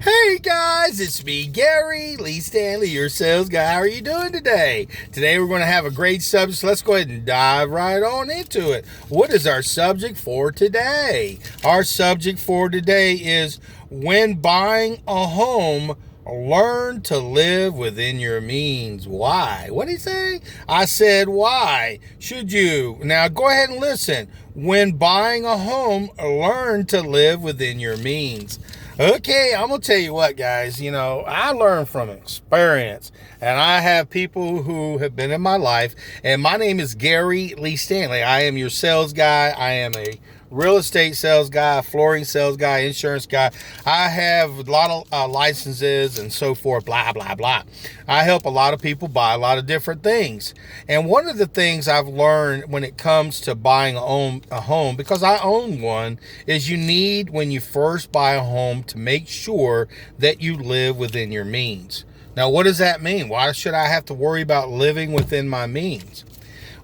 Hey guys, it's me, Gary Lee Stanley, your sales guy. How are you doing today? Today we're going to have a great subject, so let's go ahead and dive right on into it. What is our subject for today? Our subject for today is when buying a home, learn to live within your means. Why? What did he say? I said, why should you? Now go ahead and listen. When buying a home, learn to live within your means. Okay, I'm going to tell you what, guys. I learn from experience, and I have people who have been in my life, and my name is Gary Lee Stanley. I am your sales guy. I am a real estate sales guy, flooring sales guy, insurance guy. I have a lot of licenses and so forth, blah, blah, blah. I help a lot of people buy a lot of different things. And one of the things I've learned when it comes to buying a home, because I own one, is you need, when you first buy a home, to make sure that you live within your means. Now, what does that mean? Why should I have to worry about living within my means?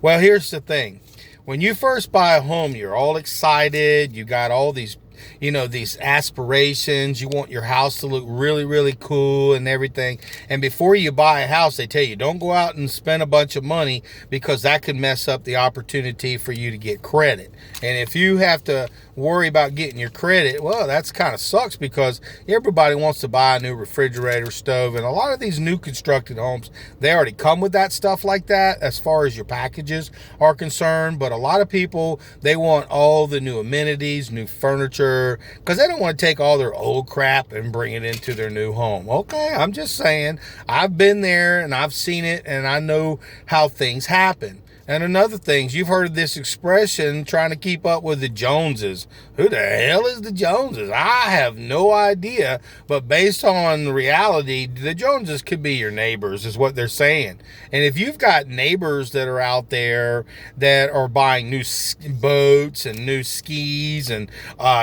Well, here's the thing. When you first buy a home, you're all excited. You got all these aspirations. You want your house to look really, really cool and everything. And before you buy a house, they tell you don't go out and spend a bunch of money, because that could mess up the opportunity for you to get credit. And if you have to worry about getting your credit, well, that's kind of sucks, because everybody wants to buy a new refrigerator, stove, and a lot of these new constructed homes, they already come with that stuff like that as far as your packages are concerned. But a lot of people, they want all the new amenities, new furniture, because they don't want to take all their old crap and bring it into their new home. Okay, I'm just saying, I've been there and I've seen it, and I know how things happen. And another thing, you've heard of this expression, trying to keep up with the Joneses. Who the hell is the Joneses? I have no idea. But based on reality, the Joneses could be your neighbors, is what they're saying. And if you've got neighbors that are out there that are buying new boats and new skis and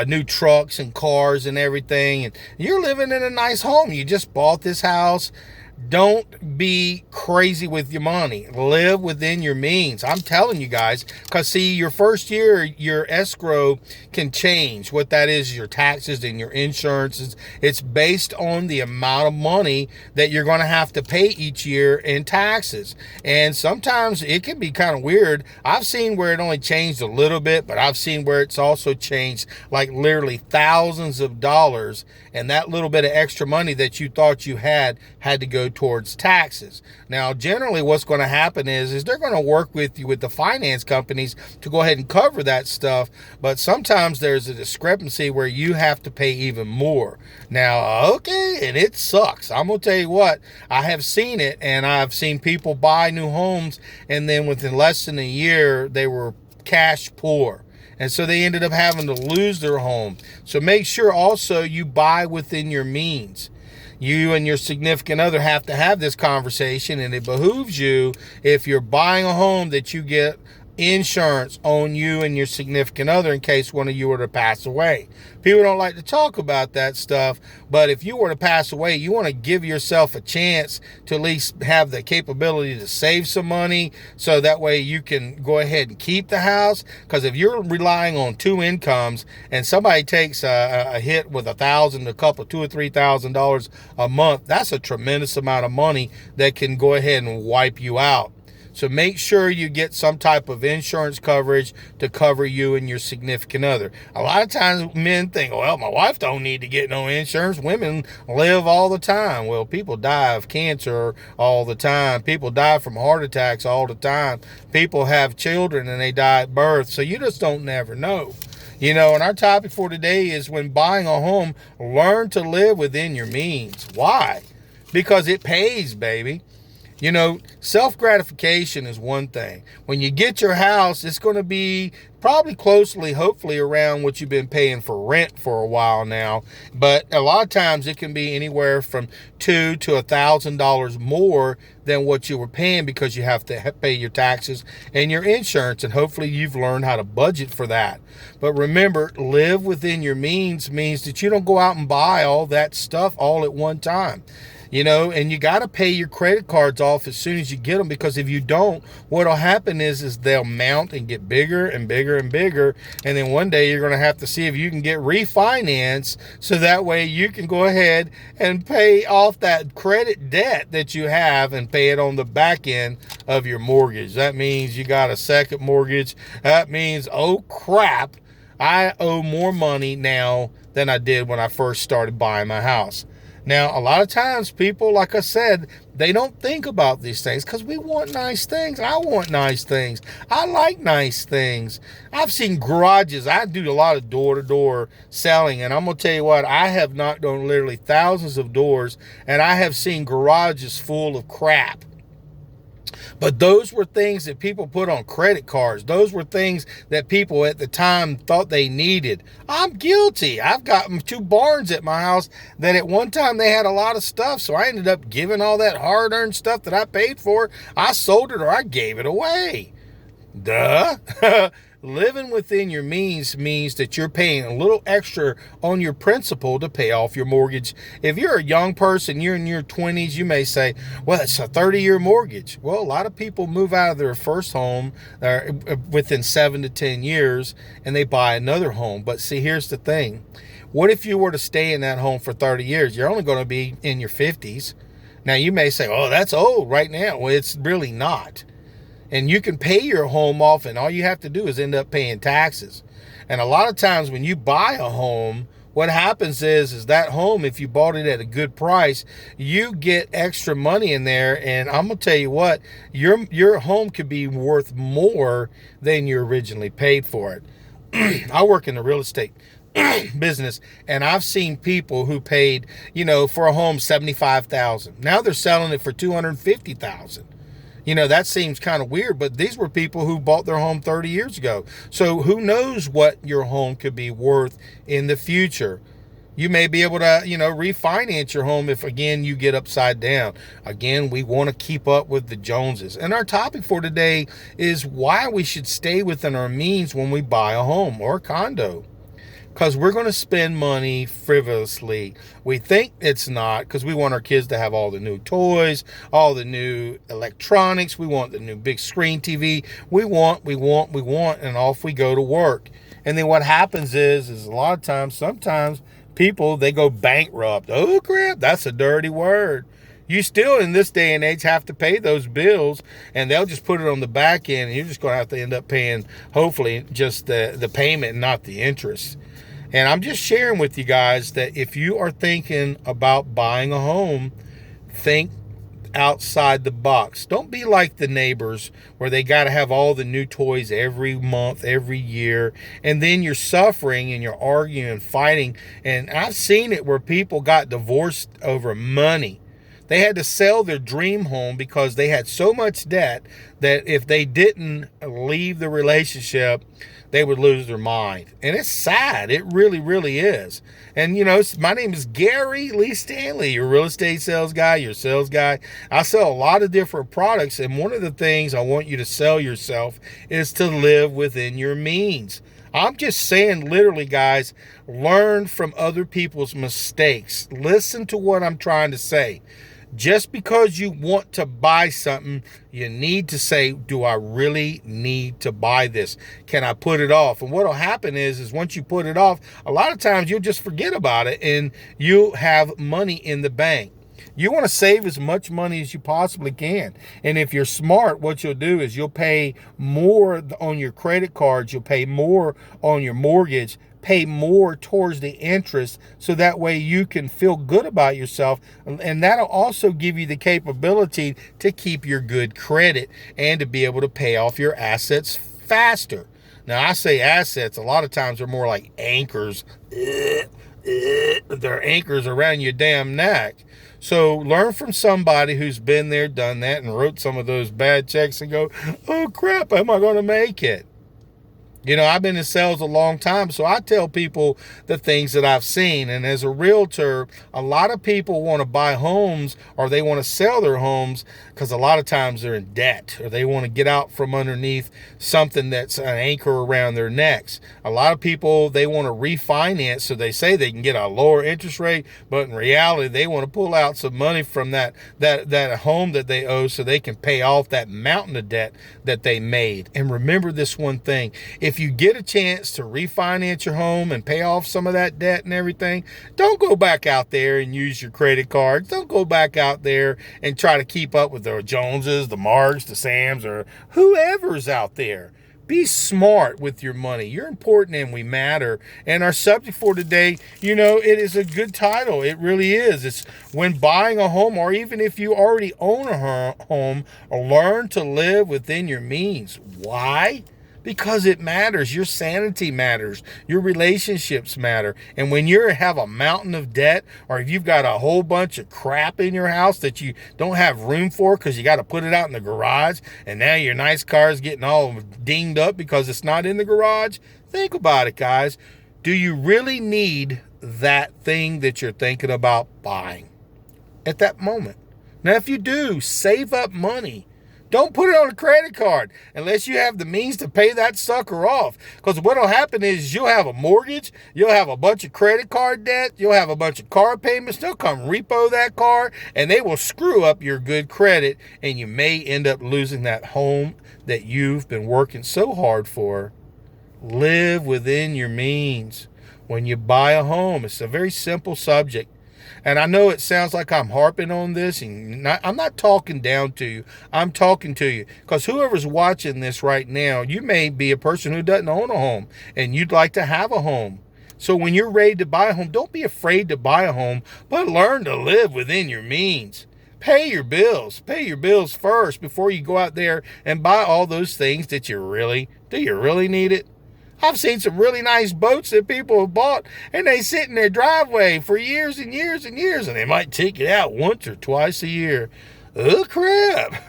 new trucks and cars and everything, and you're living in a nice home, you just bought this house, don't be crazy with your money. Live within your means. I'm telling you guys, because see, your first year, your escrow can change. What that is your taxes and your insurances. It's based on the amount of money that you're going to have to pay each year in taxes. And sometimes it can be kind of weird. I've seen where it only changed a little bit, but I've seen where it's also changed like literally thousands of dollars. And that little bit of extra money that you thought you had to go towards taxes. Now, generally what's going to happen is they're going to work with you with the finance companies to go ahead and cover that stuff. But sometimes there's a discrepancy where you have to pay even more. Now, okay, and it sucks. I'm going to tell you what, I have seen it, and I've seen people buy new homes, and then within less than a year, they were cash poor. And so they ended up having to lose their home. So make sure also you buy within your means. You and your significant other have to have this conversation, and it behooves you, if you're buying a home, that you get insurance on you and your significant other in case one of you were to pass away. People don't like to talk about that stuff, but if you were to pass away, you want to give yourself a chance to at least have the capability to save some money, so that way you can go ahead and keep the house. Because if you're relying on two incomes and somebody takes a hit with $1,000, a couple, $2,000 or $3,000 a month, that's a tremendous amount of money that can go ahead and wipe you out. So make sure you get some type of insurance coverage to cover you and your significant other. A lot of times men think, well, my wife don't need to get no insurance. Women live all the time. Well, people die of cancer all the time. People die from heart attacks all the time. People have children and they die at birth. So you just don't never know. And our topic for today is, when buying a home, learn to live within your means. Why? Because it pays, baby. Self-gratification is one thing. When you get your house, it's going to be probably closely, hopefully, around what you've been paying for rent for a while now. But a lot of times it can be anywhere from $2,000 to $1,000 more than what you were paying, because you have to pay your taxes and your insurance. And hopefully you've learned how to budget for that. But remember, live within your means that you don't go out and buy all that stuff all at one time. And you got to pay your credit cards off as soon as you get them, because if you don't, what'll happen is they'll mount and get bigger and bigger and bigger. And then one day you're going to have to see if you can get refinanced, so that way you can go ahead and pay off that credit debt that you have and pay it on the back end of your mortgage. That means you got a second mortgage. That means, oh crap, I owe more money now than I did when I first started buying my house. Now, a lot of times people, like I said, they don't think about these things because we want nice things. I want nice things. I like nice things. I've seen garages. I do a lot of door-to-door selling, and I'm going to tell you what, I have knocked on literally thousands of doors, and I have seen garages full of crap. But those were things that people put on credit cards. Those were things that people at the time thought they needed. I'm guilty. I've got 2 barns at my house that at one time they had a lot of stuff. So I ended up giving all that hard-earned stuff that I paid for. I sold it or I gave it away. Duh. Living within your means that you're paying a little extra on your principal to pay off your mortgage. If you're a young person, you're in your 20s, you may say, well, it's a 30-year mortgage. Well, a lot of people move out of their first home within 7 to 10 years, and they buy another home. But see, here's the thing. What if you were to stay in that home for 30 years? You're only going to be in your 50s. Now, you may say, oh, that's old right now. Well, it's really not. And you can pay your home off, and all you have to do is end up paying taxes. And a lot of times when you buy a home, what happens is that home, if you bought it at a good price, you get extra money in there. And I'm going to tell you what, your home could be worth more than you originally paid for it. I work in the real estate business, and I've seen people who paid, for a home $75,000. Now they're selling it for $250,000. That seems kind of weird, but these were people who bought their home 30 years ago. So who knows what your home could be worth in the future. You may be able to, refinance your home if, again, you get upside down. Again, we want to keep up with the Joneses. And our topic for today is why we should stay within our means when we buy a home or a condo. Because we're going to spend money frivolously. We think it's not, because we want our kids to have all the new toys, all the new electronics. We want the new big screen TV. We want, and off we go to work. And then what happens is a lot of times, sometimes people, they go bankrupt. Oh, crap, that's a dirty word. You still, in this day and age, have to pay those bills, and they'll just put it on the back end, and you're just going to have to end up paying, hopefully, just the payment and not the interest. And I'm just sharing with you guys that if you are thinking about buying a home, think outside the box. Don't be like the neighbors where they got to have all the new toys every month, every year, and then you're suffering and you're arguing and fighting. And I've seen it where people got divorced over money. They had to sell their dream home because they had so much debt that if they didn't leave the relationship, they would lose their mind. And it's sad. It really, really is. And, my name is Gary Lee Stanley, your real estate sales guy, your sales guy. I sell a lot of different products. And one of the things I want you to sell yourself is to live within your means. I'm just saying, literally, guys, learn from other people's mistakes. Listen to what I'm trying to say. Just because you want to buy something, you need to say, do I really need to buy this? Can I put it off? And what will happen is once you put it off, a lot of times you'll just forget about it and you'll have money in the bank. You want to save as much money as you possibly can. And if you're smart, what you'll do is you'll pay more on your credit cards. You'll pay more on your mortgage, pay more towards the interest, so that way you can feel good about yourself. And that'll also give you the capability to keep your good credit and to be able to pay off your assets faster. Now, I say assets, a lot of times they're more like anchors. They're anchors around your damn neck. So learn from somebody who's been there, done that, and wrote some of those bad checks and go, oh crap, am I going to make it? You know, I've been in sales a long time, so I tell people the things that I've seen. And as a realtor, a lot of people want to buy homes or they want to sell their homes because a lot of times they're in debt or they want to get out from underneath something that's an anchor around their necks. A lot of people, they want to refinance, so they say they can get a lower interest rate, but in reality, they want to pull out some money from that home that they owe so they can pay off that mountain of debt that they made. And remember this one thing. If you get a chance to refinance your home and pay off some of that debt and everything, don't go back out there and use your credit cards. Don't go back out there and try to keep up with the Joneses, the Marks, the Sams, or whoever's out there. Be smart with your money. You're important and we matter. And our subject for today, you know, it is a good title. It really is. It's when buying a home, or even if you already own a home, learn to live within your means. Why? Because it matters. Your sanity matters. Your relationships matter. And when you have a mountain of debt, or if you've got a whole bunch of crap in your house that you don't have room for because you got to put it out in the garage, and now your nice car is getting all dinged up because it's not in the garage, think about it, guys. Do you really need that thing that you're thinking about buying at that moment? Now, if you do, save up money. Don't put it on a credit card unless you have the means to pay that sucker off. Because what will happen is you'll have a mortgage, you'll have a bunch of credit card debt, you'll have a bunch of car payments. They'll come repo that car and they will screw up your good credit, and you may end up losing that home that you've been working so hard for. Live within your means. When you buy a home, it's a very simple subject. And I know it sounds like I'm harping on this, and I'm not talking down to you. I'm talking to you because whoever's watching this right now, you may be a person who doesn't own a home and you'd like to have a home. So when you're ready to buy a home, don't be afraid to buy a home, but learn to live within your means. Pay your bills. Pay your bills first before you go out there and buy all those things that do you really need it? I've seen some really nice boats that people have bought, and they sit in their driveway for years and years and years, and they might take it out once or twice a year. Oh, crap.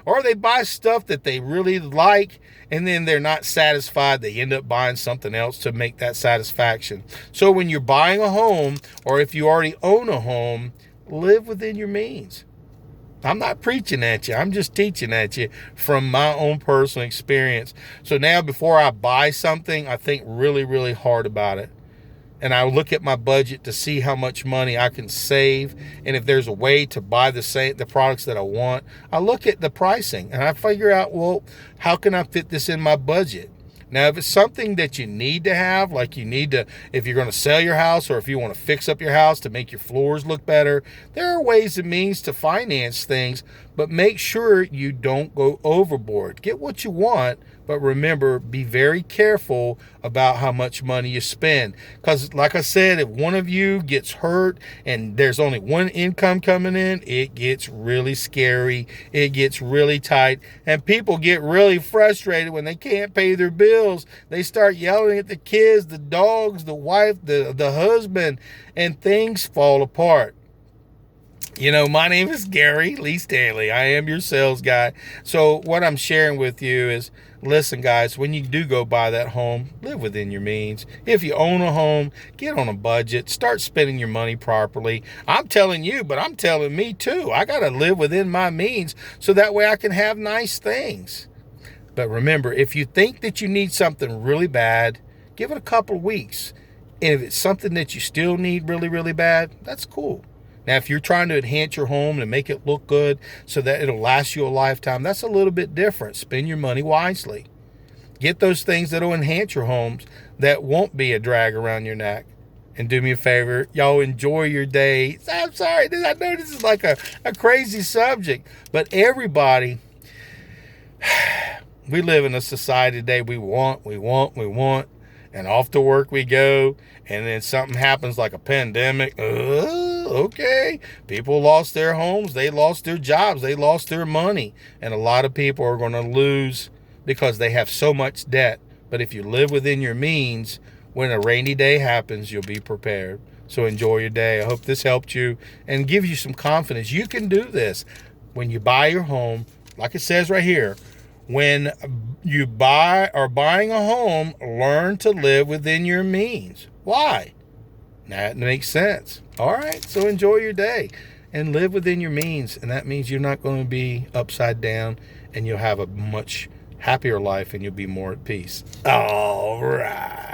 Or they buy stuff that they really like, and then they're not satisfied. They end up buying something else to make that satisfaction. So when you're buying a home, or if you already own a home, live within your means. I'm not preaching at you. I'm just teaching at you from my own personal experience. So now before I buy something, I think really, really hard about it. And I look at my budget to see how much money I can save. And if there's a way to buy the products that I want, I look at the pricing and I figure out, well, how can I fit this in my budget? Now, if it's something that you need to have, like if you're going to sell your house or if you want to fix up your house to make your floors look better, there are ways and means to finance things, but make sure you don't go overboard. Get what you want, but remember, be very careful about how much money you spend. Because like I said, if one of you gets hurt and there's only one income coming in, it gets really scary. It gets really tight. And people get really frustrated when they can't pay their bills. They start yelling at the kids, the dogs, the wife, the husband, and things fall apart. You know, my name is Gary Lee Stanley. I am your sales guy. So what I'm sharing with you is, listen, guys, when you do go buy that home, live within your means. If you own a home, get on a budget. Start spending your money properly. I'm telling you, but I'm telling me too. I got to live within my means so that way I can have nice things. But remember, if you think that you need something really bad, give it a couple of weeks. And if it's something that you still need really, really bad, that's cool. Now, if you're trying to enhance your home and make it look good so that it'll last you a lifetime, that's a little bit different. Spend your money wisely. Get those things that'll enhance your homes that won't be a drag around your neck. And do me a favor, y'all enjoy your day. I'm sorry, I know this is like a crazy subject, but everybody, we live in a society today. We want, and off to work we go. And then something happens like a pandemic. Okay. People lost their homes. They lost their jobs. They lost their money. And a lot of people are going to lose because they have so much debt. But if you live within your means, when a rainy day happens, you'll be prepared. So enjoy your day. I hope this helped you and give you some confidence. You can do this. When you buy your home, like it says right here, when you are buying a home, learn to live within your means. Why? That makes sense. All right, so enjoy your day and live within your means. And that means you're not going to be upside down, and you'll have a much happier life, and you'll be more at peace. All right.